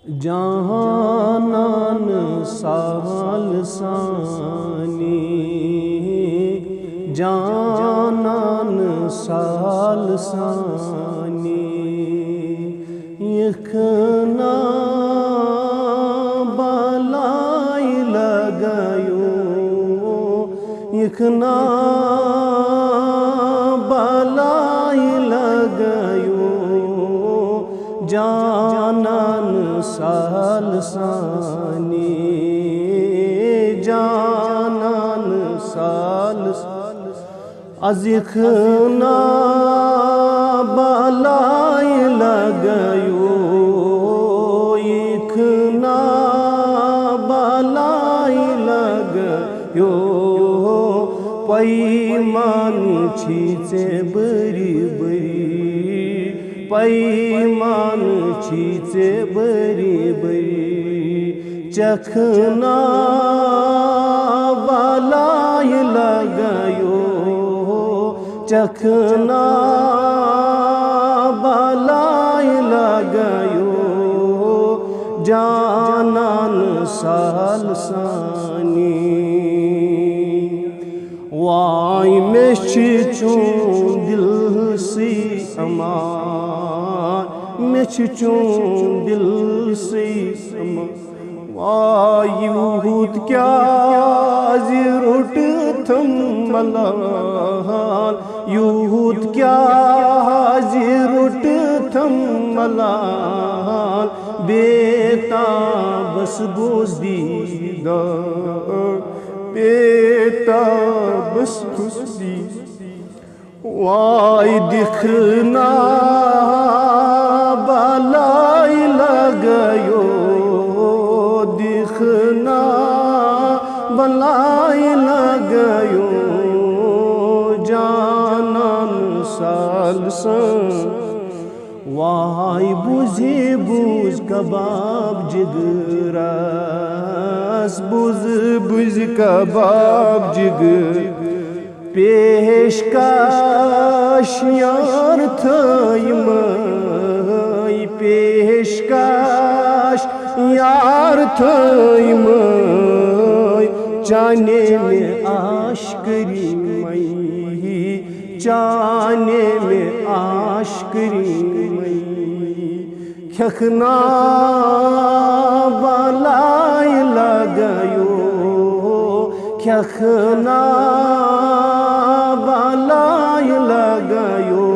जहानान साल सानी जानान साल सानी यखना बलाई लगायो यखना बलाई लगायो जानान साल सानी जानान साल az yıkına balay लगायो yıkına balay लगायो पैमान छीचे बरी बरी पैमान छीचे बरी बरी चखना balay लगायो चखना बलाई लगायो जानान साल सानी वाई में चूं दिल सी अमान में चूं दिल सी अमान वायूद क्या रुट थम मलाल यूद क्या रुट थम मलाल बेताबस बोजीदा बेताबस खुशी वाई दिखना बलाई लगायो दिखना बलाई लगायो जानान साल वाई बुझे बुझ कबाब जिगरास बुझ बुझ कबाब जिगर पेशकश यार थई पेशकश यार थई चाने में आश्करी मई चाने में आश्करी मई खखना बलाई लगायो खखना बलाई लगायो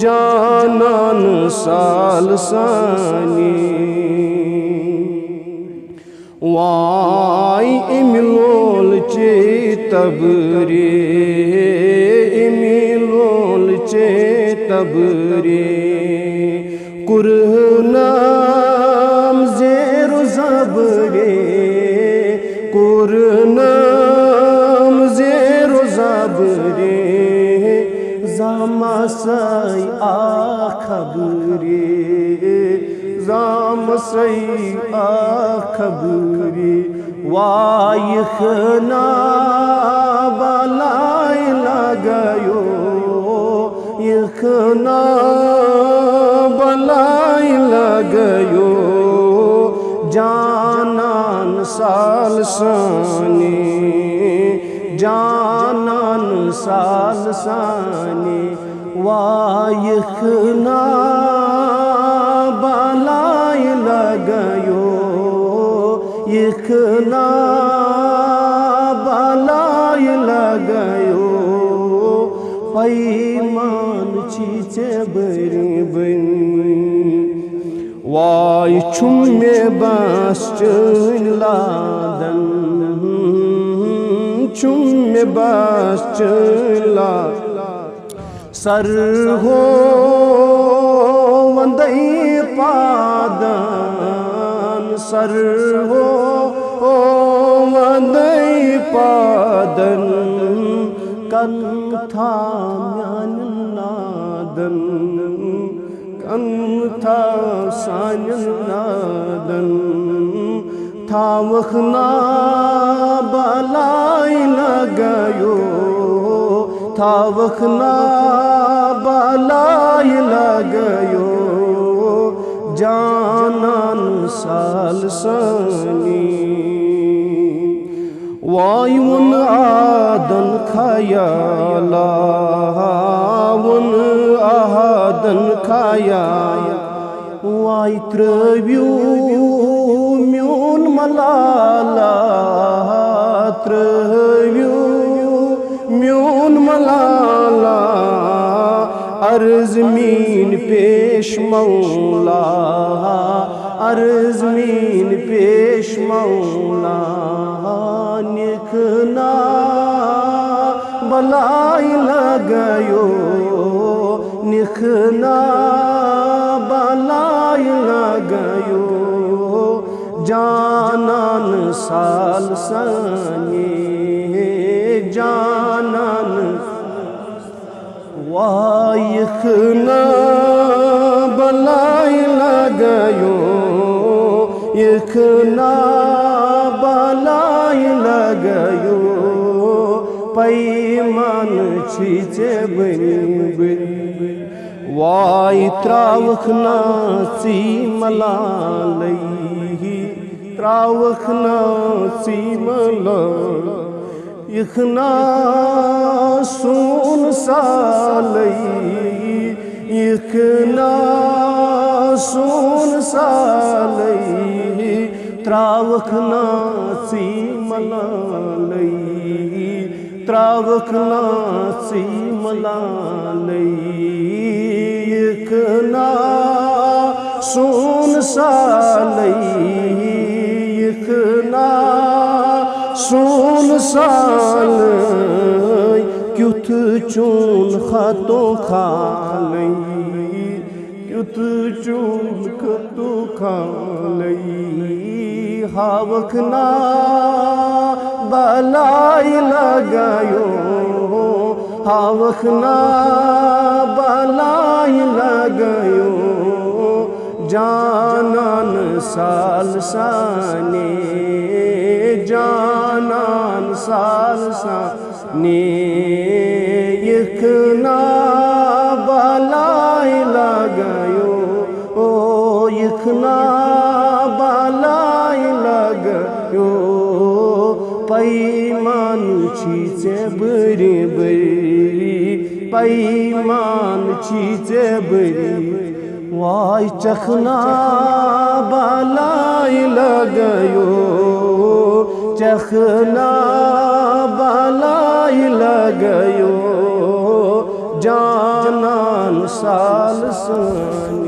जानान साल सानी वाई इमिलोल चे तबरे इमिलोल चे तबरे कुरनाम जेरो जबरे कुरनाम जेरो जबरे जामसाई आखबरे जामसाई आखबरे वायखना बलाई लगायो यखना बलाई लगायो जानान साल सानी जानान साल सानी वायखना बलाई लगायो यखना बलाई लगायो पैमान चीचे बरी बरी वाय चुम्मे बास चुन लादन चुम्मे बास चुन सर हो वंदई पादन सर हो वंदई पादन कंथा म्यान नादन कंथा सान्यन नादन थावखना बलाई लगायो थावखना बलाई लगायो जानन साल सनी वायुन आदन खयाला वन आदन खया वाय त्रव्यू म्योन मलाला त्रव्यू म्योन मलाला अर्ज मीन पेश मौला अर्ज मीन पेश मौला निखना बलाई लगयो निखना बलाई लगयो जानन साल सनी जानन वायखना बलाई लगयो यखना बलाई लगयो पैमान छीचे बनी वाय त्रावखना सी मलालई त्रावखना सी मलालई इखना सून सालई इखना सून सालई त्रावखना सी मलालई त्रावखना सी मलालई इखना सून सालई इखना सून साल क्युत चून खतो खालई क्युत चून खतो खालई हावखना बलाई लगयो हावखना बलाई लगयो जानन साल सनी जानन साल सनी इखना बलाई लगयो ओ इखना बलाई लगयो पैमान छीचे बरी बरी पैमान छीचे बरी वाय चखना बलाई लगयो चखना बलाई लगयो जानन साल सनी।